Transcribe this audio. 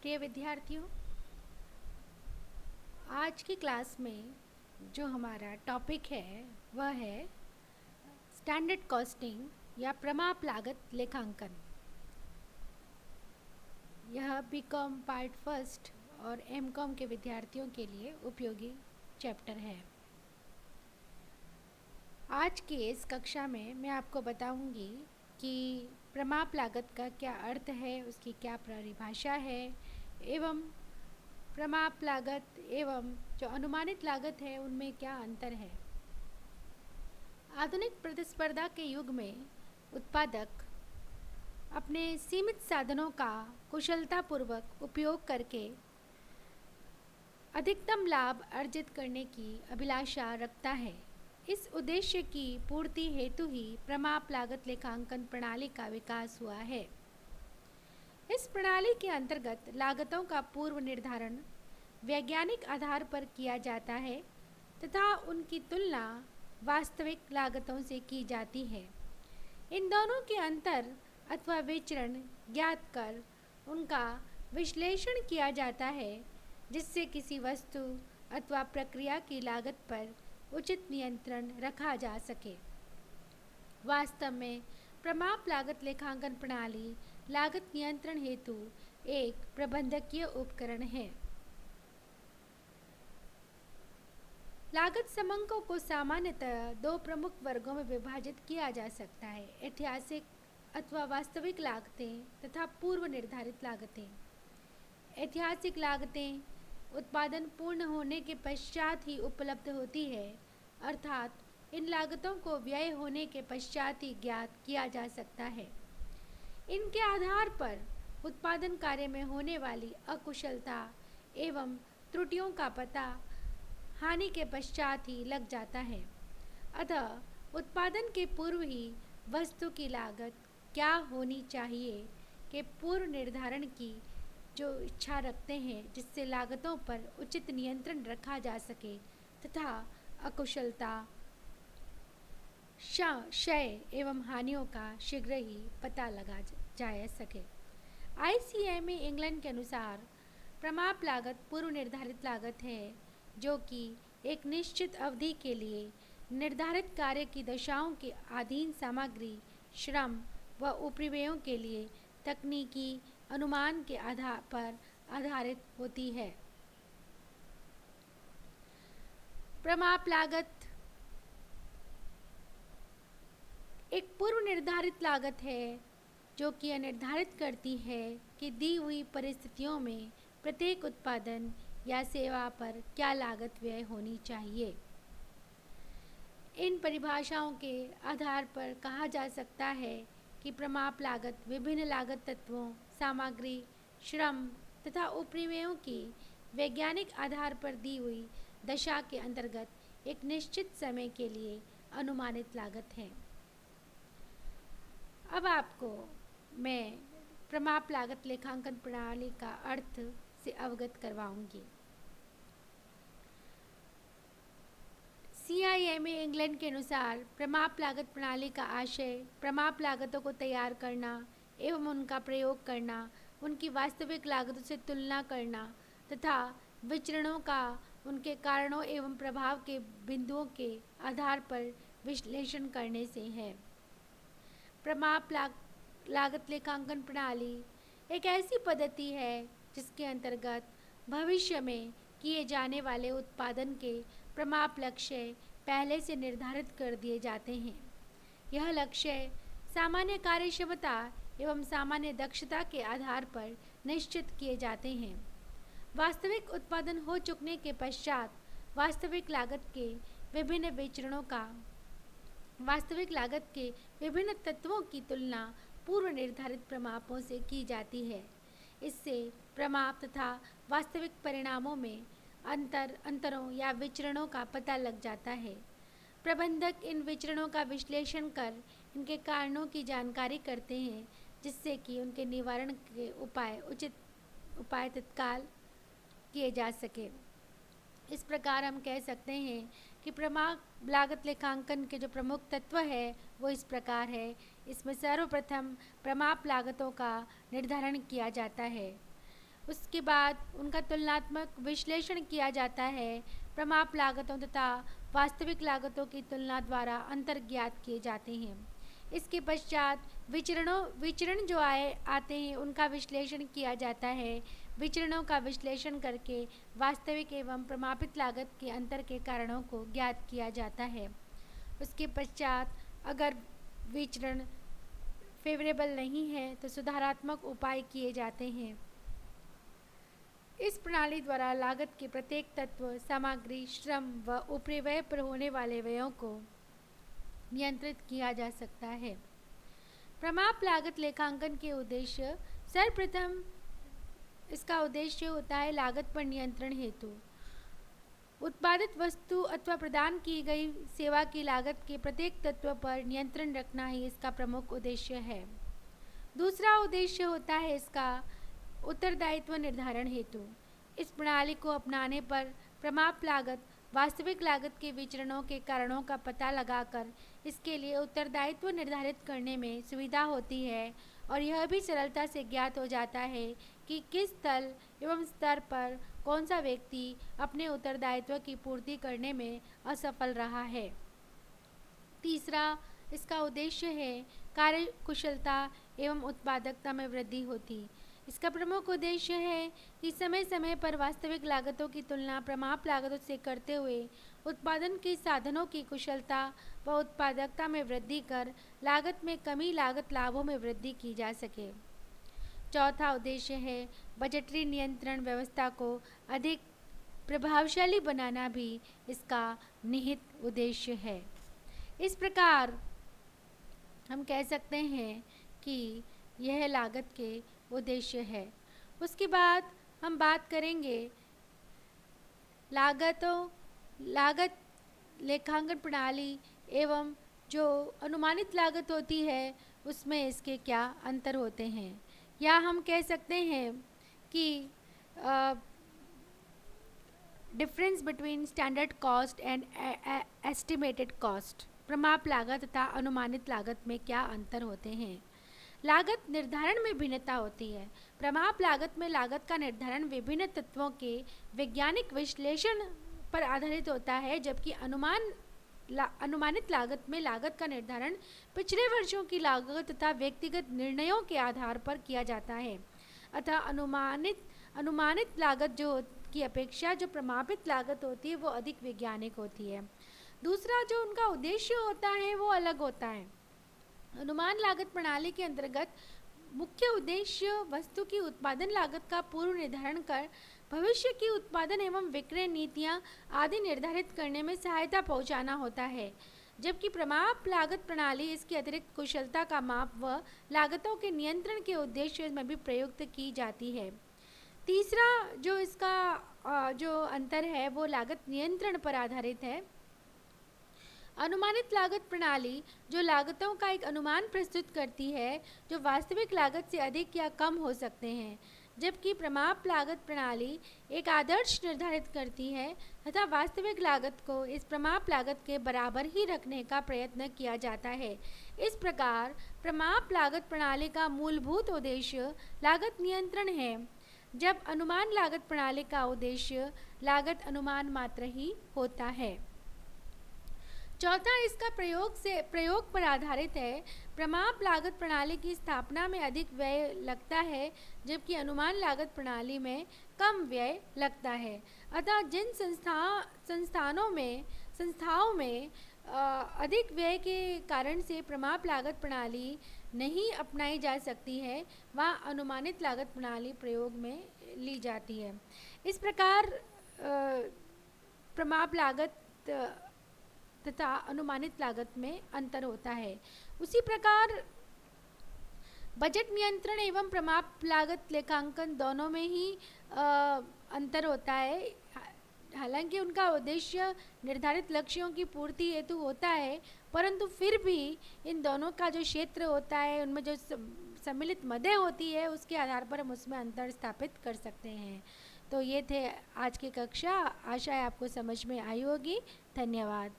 प्रिय विद्यार्थियों, आज की क्लास में जो हमारा टॉपिक है वह है स्टैंडर्ड कॉस्टिंग या प्रमाप लागत लेखांकन। यह बीकॉम पार्ट फर्स्ट और एमकॉम के विद्यार्थियों के लिए उपयोगी चैप्टर है। आज की इस कक्षा में मैं आपको बताऊंगी कि प्रमाप लागत का क्या अर्थ है, उसकी क्या परिभाषा है एवं प्रमाप लागत एवं जो अनुमानित लागत है उनमें क्या अंतर है। आधुनिक प्रतिस्पर्धा के युग में उत्पादक अपने सीमित साधनों का कुशलतापूर्वक उपयोग करके अधिकतम लाभ अर्जित करने की अभिलाषा रखता है। इस उद्देश्य की पूर्ति हेतु ही प्रमाप लागत लेखांकन प्रणाली का विकास हुआ है। इस प्रणाली के अंतर्गत लागतों का पूर्व निर्धारण वैज्ञानिक आधार पर किया जाता है तथा उनकी तुलना वास्तविक लागतों से की जाती है। इन दोनों के अंतर अथवा विचरण ज्ञात कर उनका विश्लेषण किया जाता है, जिससे किसी वस्तु अथवा प्रक्रिया की लागत पर उचित नियंत्रण रखा जा सके। वास्तव में प्रमाप लागत लेखांकन प्रणाली लागत नियंत्रण हेतु एक प्रबंधकीय उपकरण है। लागत समंकों को सामान्यतः दो प्रमुख वर्गों में विभाजित किया जा सकता है: ऐतिहासिक अथवा वास्तविक लागतें तथा पूर्व निर्धारित लागतें। ऐतिहासिक लागतें उत्पादन पूर्ण होने के पश्चात ही उपलब्ध होती है, अर्थात इन लागतों को व्यय होने के पश्चात ही ज्ञात किया जा सकता है। इनके आधार पर उत्पादन कार्य में होने वाली अकुशलता एवं त्रुटियों का पता हानि के पश्चात ही लग जाता है। अतः उत्पादन के पूर्व ही वस्तु की लागत क्या होनी चाहिए के पूर्व निर्धारण की जो इच्छा रखते हैं, जिससे लागतों पर उचित नियंत्रण रखा जा सके तथा अकुशलता, क्षय एवं हानियों का शीघ्र ही पता लगा जा सके। ICMA इंग्लैंड के अनुसार प्रमाप लागत पूर्व निर्धारित लागत है, जो कि एक निश्चित अवधि के लिए निर्धारित कार्य की दशाओं के अधीन सामग्री, श्रम व उपरिव्ययों के लिए तकनीकी अनुमान के आधार पर आधारित होती है। प्रमाप लागत एक पूर्व निर्धारित लागत है, जो कि यह निर्धारित करती है कि दी हुई परिस्थितियों में प्रत्येक उत्पादन या सेवा पर क्या लागत व्यय होनी चाहिए। इन परिभाषाओं के आधार पर कहा जा सकता है कि प्रमाप लागत विभिन्न लागत तत्वों, सामग्री, श्रम तथा उपरिव्ययों की वैज्ञानिक आधार पर दी हुई दशा के अंतर्गत एक निश्चित समय के लिए अनुमानित लागत है। अब आपको मैं प्रमाप लागत लेखांकन प्रणाली का अर्थ से अवगत करवाऊंगी। CIMA इंग्लैंड के अनुसार प्रमाप लागत प्रणाली का आशय प्रमाप लागतों को तैयार करना एवं उनका प्रयोग करना, उनकी वास्तविक लागतों से तुलना करना तथा विचरणों का उनके कारणों एवं प्रभाव के बिंदुओं के आधार पर विश्लेषण करने से है। प्रमाप लागत लेखांकन प्रणाली एक ऐसी पद्धति है जिसके अंतर्गत भविष्य में किए जाने वाले उत्पादन के प्रमाप लक्ष्य पहले से निर्धारित कर दिए जाते हैं। यह लक्ष्य सामान्य कार्यक्षमता एवं सामान्य दक्षता के आधार पर निश्चित किए जाते हैं। वास्तविक उत्पादन हो चुकने के पश्चात वास्तविक लागत के विभिन्न तत्वों की तुलना पूर्व निर्धारित प्रमापों से की जाती है। इससे प्रमाप तथा वास्तविक परिणामों में अंतरों या विचरणों का पता लग जाता है। प्रबंधक इन विचरणों का विश्लेषण कर इनके कारणों की जानकारी करते हैं, जिससे कि उनके निवारण के उचित उपाय तत्काल किए जा सके। इस प्रकार हम कह सकते हैं कि प्रमाप लागत लेखांकन के जो प्रमुख तत्व है वो इस प्रकार है। इसमें सर्वप्रथम प्रमाप लागतों का निर्धारण किया जाता है। उसके बाद उनका तुलनात्मक विश्लेषण किया जाता है। प्रमाप लागतों तथा वास्तविक लागतों की तुलना द्वारा अंतर ज्ञात किए जाते हैं। इसके पश्चात विचरण जो आते हैं उनका विश्लेषण किया जाता है। विचरणों का विश्लेषण करके वास्तविक एवं प्रमापित लागत के अंतर के कारणों को ज्ञात किया जाता है। उसके पश्चात अगर विचरण फेवरेबल नहीं है तो सुधारात्मक उपाय किए जाते हैं। इस प्रणाली द्वारा लागत के प्रत्येक तत्व, सामग्री, श्रम व उपरिव्यय पर होने वाले व्ययों को नियंत्रित किया जा सकता है। प्रमाप लागत लेखांकन के उद्देश्य, सर्वप्रथम इसका उद्देश्य होता है लागत पर नियंत्रण हेतु। उत्पादित वस्तु अथवा प्रदान की गई सेवा की लागत के प्रत्येक तत्व पर नियंत्रण रखना ही इसका प्रमुख उद्देश्य है। दूसरा उद्देश्य होता है इसका उत्तरदायित्व निर्धारण हेतु। इस प्रणाली को अपनाने पर प्रमाप लागत वास्तविक लागत के विचरणों के कारणों का पता लगाकर इसके लिए उत्तरदायित्व निर्धारित करने में सुविधा होती है और यह भी सरलता से ज्ञात हो जाता है कि किस स्थल एवं स्तर पर कौन सा व्यक्ति अपने उत्तरदायित्व की पूर्ति करने में असफल रहा है। तीसरा इसका उद्देश्य है कार्य कुशलता एवं उत्पादकता में वृद्धि होती। इसका प्रमुख उद्देश्य है कि समय समय पर वास्तविक लागतों की तुलना प्रमाप लागतों से करते हुए उत्पादन के साधनों की कुशलता व उत्पादकता में वृद्धि कर लागत में कमी, लागत लाभों में वृद्धि की जा सके। चौथा उद्देश्य है बजटरी नियंत्रण व्यवस्था को अधिक प्रभावशाली बनाना भी इसका निहित उद्देश्य है। इस प्रकार हम कह सकते हैं कि यह लागत के उद्देश्य है। उसके बाद हम बात करेंगे लागत लेखांकन प्रणाली एवं जो अनुमानित लागत होती है उसमें इसके क्या अंतर होते हैं, या हम कह सकते हैं कि difference between standard cost and estimated cost. प्रमाप लागत तथा अनुमानित लागत में क्या अंतर होते हैं। लागत निर्धारण में भिन्नता होती है। प्रमाप लागत में लागत का निर्धारण विभिन्न तत्वों के वैज्ञानिक विश्लेषण पर आधारित होता है, जबकि अनुमानित लागत में लागत का निर्धारण पिछले वर्षों की लागत तथा व्यक्तिगत निर्णयों के आधार पर किया जाता है। अतः अनुमानित लागत की अपेक्षा जो प्रमापित लागत होती है वो अधिक वैज्ञानिक होती है। दूसरा जो उनका उद्देश्य होता है वो अलग होता है। अनुमान लागत प्रणाली के अंतर्गत मुख्य उद्देश्य वस्तु की उत्पादन लागत का पूर्व निर्धारण कर भविष्य की उत्पादन एवं विक्रय नीतियां आदि निर्धारित करने में सहायता पहुंचाना होता है, जबकि प्रमाप लागत प्रणाली इसकी अतिरिक्त कुशलता का माप व लागतों के नियंत्रण के उद्देश्य में भी प्रयुक्त की जाती है। तीसरा जो इसका जो अंतर है वो लागत नियंत्रण पर आधारित है। अनुमानित लागत प्रणाली जो लागतों का एक अनुमान प्रस्तुत करती है जो वास्तविक लागत से अधिक या कम हो सकते हैं, जबकि प्रमाप लागत प्रणाली एक आदर्श निर्धारित करती है तथा वास्तविक लागत को इस प्रमाप लागत के बराबर ही रखने का प्रयत्न किया जाता है। इस प्रकार प्रमाप लागत प्रणाली का मूलभूत उद्देश्य लागत नियंत्रण है, जब अनुमान लागत प्रणाली का उद्देश्य लागत अनुमान मात्र ही होता है। चौथा इसका प्रयोग पर आधारित है। प्रमाप लागत प्रणाली की स्थापना में अधिक व्यय लगता है, जबकि अनुमान लागत प्रणाली में कम व्यय लगता है। अतः जिन संस्थाओं में अधिक व्यय के कारण से प्रमाप लागत प्रणाली नहीं अपनाई जा सकती है, वहाँ अनुमानित लागत प्रणाली प्रयोग में ली जाती है। इस प्रकार प्रमाप लागत तथा अनुमानित लागत में अंतर होता है। उसी प्रकार बजट नियंत्रण एवं प्रमाप लागत लेखांकन दोनों में ही अंतर होता है। हालांकि उनका उद्देश्य निर्धारित लक्ष्यों की पूर्ति हेतु होता है, परंतु फिर भी इन दोनों का जो क्षेत्र होता है उनमें जो सम्मिलित मदें होती है उसके आधार पर हम उसमें अंतर स्थापित कर सकते हैं। तो ये थे आज की कक्षा। आशा है आपको समझ में आई होगी। धन्यवाद।